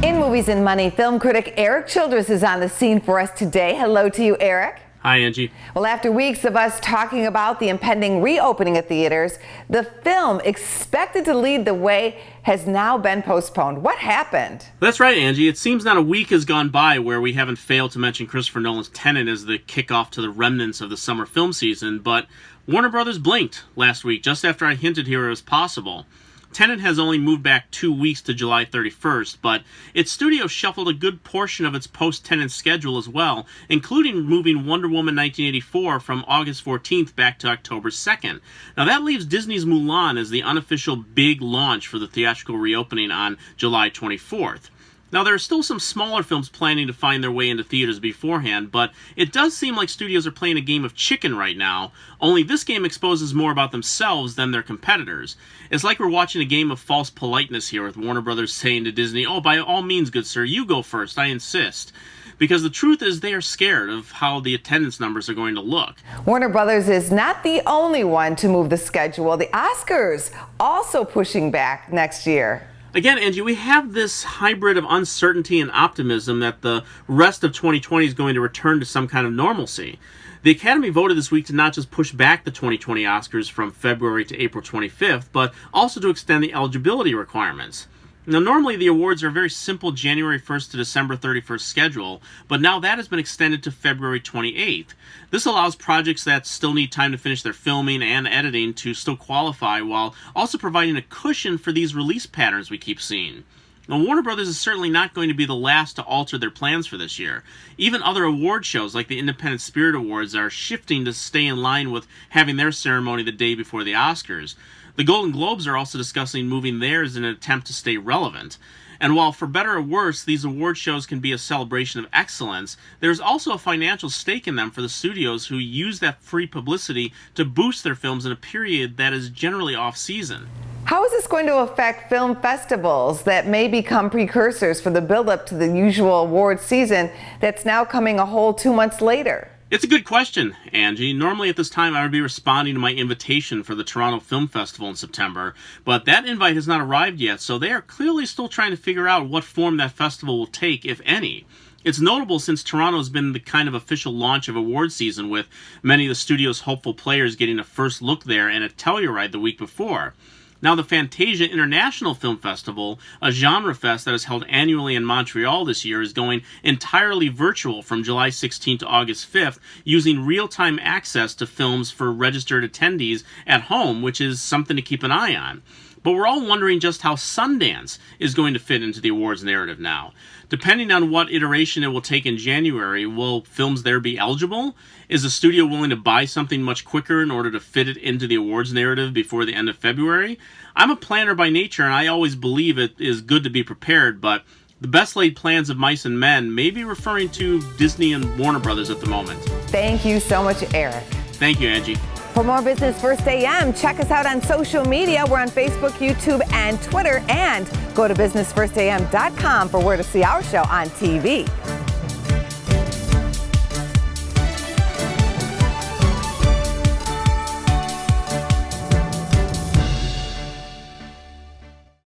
In Movies and Money, film critic Erik Childress is on the scene for us today. Hello to you, Erik. Hi, Angie. Well, after weeks of us talking about the impending reopening of theaters, the film expected to lead the way has now been postponed. What happened? That's right, Angie. It seems not a week has gone by where we haven't failed to mention Christopher Nolan's Tenet as the kickoff to the remnants of the summer film season, but Warner Brothers blinked last week just after I hinted here it was possible. Tenet has only moved back 2 weeks to July 31st, but its studio shuffled a good portion of its post-Tenet schedule as well, including moving Wonder Woman 1984 from August 14th back to October 2nd. Now that leaves Disney's Mulan as the unofficial big launch for the theatrical reopening on July 24th. Now, there are still some smaller films planning to find their way into theaters beforehand, but it does seem like studios are playing a game of chicken right now, only this game exposes more about themselves than their competitors. It's like we're watching a game of false politeness here, with Warner Brothers saying to Disney, "Oh, by all means, good sir, you go first, I insist." Because the truth is they are scared of how the attendance numbers are going to look. Warner Brothers is not the only one to move the schedule. The Oscars also pushing back next year. Again, Angie, we have this hybrid of uncertainty and optimism that the rest of 2020 is going to return to some kind of normalcy. The Academy voted this week to not just push back the 2020 Oscars from February to April 25th, but also to extend the eligibility requirements. Now, normally the awards are a very simple January 1st to December 31st schedule, but now that has been extended to February 28th. This allows projects that still need time to finish their filming and editing to still qualify, while also providing a cushion for these release patterns we keep seeing. Now, Warner Brothers is certainly not going to be the last to alter their plans for this year. Even other award shows like the Independent Spirit Awards are shifting to stay in line with having their ceremony the day before the Oscars. The Golden Globes are also discussing moving theirs in an attempt to stay relevant. And while for better or worse, these award shows can be a celebration of excellence, there's also a financial stake in them for the studios who use that free publicity to boost their films in a period that is generally off-season. How is this going to affect film festivals that may become precursors for the build-up to the usual award season that's now coming a whole 2 months later? It's a good question, Angie. Normally at this time I would be responding to my invitation for the Toronto Film Festival in September, but that invite has not arrived yet, so they are clearly still trying to figure out what form that festival will take, if any. It's notable since Toronto has been the kind of official launch of award season, with many of the studio's hopeful players getting a first look there and a Telluride the week before. Now, the Fantasia International Film Festival, a genre fest that is held annually in Montreal this year, is going entirely virtual from July 16th to August 5th, using real-time access to films for registered attendees at home, which is something to keep an eye on. But we're all wondering just how Sundance is going to fit into the awards narrative now. Depending on what iteration it will take in January, will films there be eligible? Is the studio willing to buy something much quicker in order to fit it into the awards narrative before the end of February? I'm a planner by nature, and I always believe it is good to be prepared, but the best laid plans of mice and men may be referring to Disney and Warner Brothers at the moment. Thank you so much, Erik. Thank you, Angie. For more Business First AM, check us out on social media. We're on Facebook, YouTube, and Twitter. And go to businessfirstam.com for where to see our show on TV.